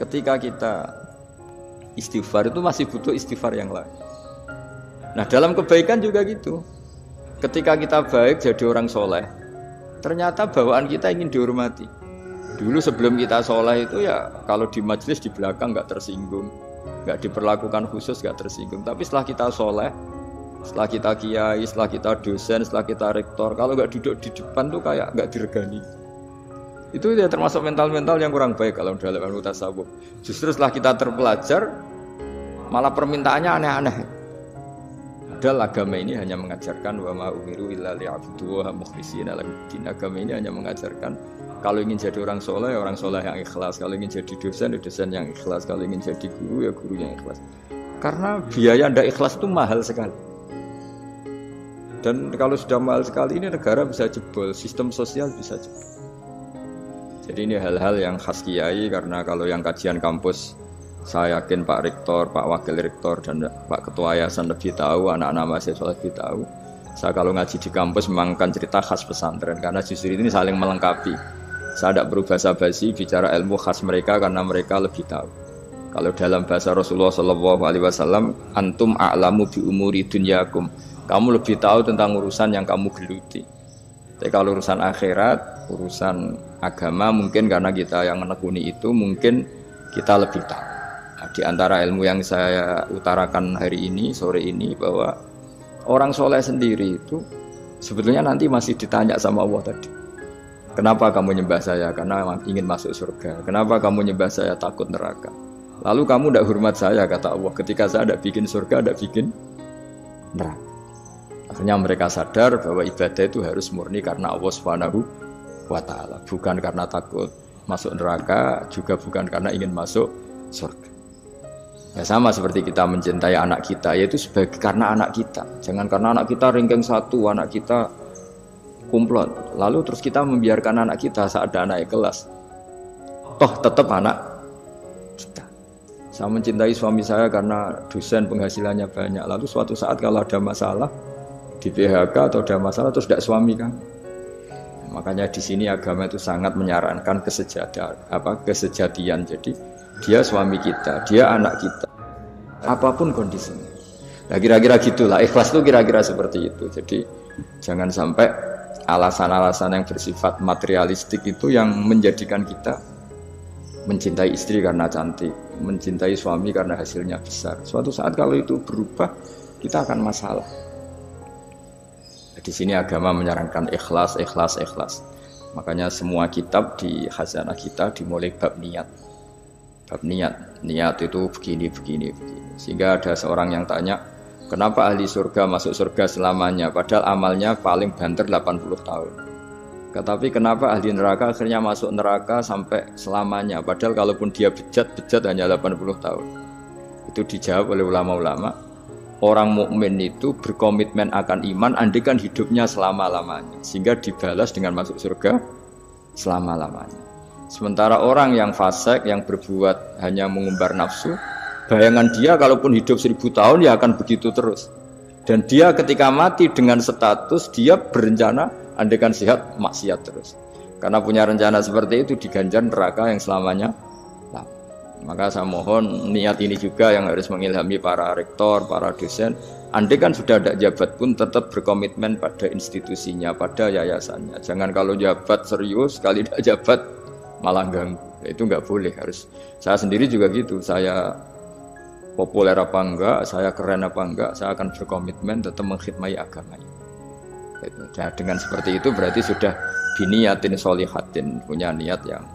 ketika kita istighfar itu masih butuh istighfar yang lain. Nah dalam kebaikan juga gitu. Ketika kita baik jadi orang soleh, ternyata bawaan kita ingin dihormati. Dulu sebelum kita soleh itu ya kalau di majelis di belakang nggak tersinggung, nggak diperlakukan khusus, nggak tersinggung. Tapi setelah kita soleh, setelah kita kiai, setelah kita dosen, setelah kita rektor, kalau nggak duduk di depan tuh kayak nggak diregani. Itu ya termasuk mental-mental yang kurang baik kalau dalam ilmu tasawuf. Justru setelah kita terpelajar, malah permintaannya aneh-aneh. Padahal agama ini hanya mengajarkan wa ma umiru illa liya'budu wa mukhlishina lahuddin. Agama ini hanya mengajarkan kalau ingin jadi orang soleh yang ikhlas. Kalau ingin jadi dosen, ya dosen yang ikhlas. Kalau ingin jadi guru, ya guru yang ikhlas. Karena biaya ndak ikhlas itu mahal sekali. Dan kalau sudah mahal sekali, ini negara bisa jebol, sistem sosial bisa jebol. Jadi ini hal-hal yang khas kiai, karena kalau yang kajian kampus, saya yakin Pak Rektor, Pak Wakil Rektor, dan Pak Ketua Yayasan lebih tahu, anak-anak mahasiswa lebih tahu. Saya kalau ngaji di kampus memang kan cerita khas pesantren, karena justru ini saling melengkapi. Saya tidak berubah basa-basi bicara ilmu khas mereka, karena mereka lebih tahu. Kalau dalam bahasa Rasulullah SAW, antum a'lamu bi umuri dunyakum. Kamu lebih tahu tentang urusan yang kamu geluti. Tapi kalau urusan akhirat, urusan agama, mungkin karena kita yang menekuni itu, mungkin kita lebih tahu. Nah, di antara ilmu yang saya utarakan hari ini, sore ini, bahwa orang soleh sendiri itu sebetulnya nanti masih ditanya sama Allah tadi. Kenapa kamu nyembah saya? Karena ingin masuk surga. Kenapa kamu nyembah saya? Takut neraka. Lalu kamu tidak hormat saya, kata Allah. Ketika saya tidak bikin surga, tidak bikin neraka. Akhirnya mereka sadar bahwa ibadah itu harus murni karena Allah Subhanahu wa ta'ala, bukan karena takut masuk neraka, juga bukan karena ingin masuk surga. Ya sama seperti kita mencintai anak kita, yaitu sebagai karena anak kita. Jangan karena anak kita ranking 1, anak kita kumplot, lalu terus kita membiarkan anak kita saat ada anak kelas. Toh tetap anak kita. Saya mencintai suami saya karena dosen penghasilannya banyak, lalu suatu saat kalau ada masalah di PHK atau ada masalah terus tidak suami kan. Makanya di sini agama itu sangat menyarankan kesejatian. Jadi dia suami kita, dia anak kita, apapun kondisinya. Nah kira-kira gitulah, ikhlas itu kira-kira seperti itu. Jadi jangan sampai alasan-alasan yang bersifat materialistik itu yang menjadikan kita mencintai istri karena cantik, mencintai suami karena hasilnya besar. Suatu saat kalau itu berubah, kita akan masalah. Di sini agama menyarankan ikhlas. Makanya semua kitab di khazanah kita dimulai bab niat. Bab niat itu begini. Sehingga ada seorang yang tanya, kenapa ahli surga masuk surga selamanya, padahal amalnya paling banter 80 tahun. Tetapi kenapa ahli neraka akhirnya masuk neraka sampai selamanya, padahal kalaupun dia bejat hanya 80 tahun. Itu dijawab oleh ulama-ulama. Orang mukmin itu berkomitmen akan iman andikan hidupnya selama-lamanya, sehingga dibalas dengan masuk surga selama-lamanya. Sementara orang yang fasik, yang berbuat hanya mengumbar nafsu, bayangan dia kalaupun hidup 1000 tahun ya akan begitu terus. Dan dia ketika mati dengan status dia berencana andikan sehat maksiat terus. Karena punya rencana seperti itu diganjar neraka yang selamanya. Maka saya mohon niat ini juga yang harus mengilhami para rektor, para dosen. Andai kan sudah ada jabat pun tetap berkomitmen pada institusinya, pada yayasannya. Jangan kalau jabat serius, kali tidak jabat malah ganggu. Itu nggak boleh. Harus. Saya sendiri juga gitu. Saya populer apa enggak, saya keren apa enggak, saya akan berkomitmen tetap mengkhidmati agama. Nah, dengan seperti itu berarti sudah biniyatin sholihatin, punya niat yang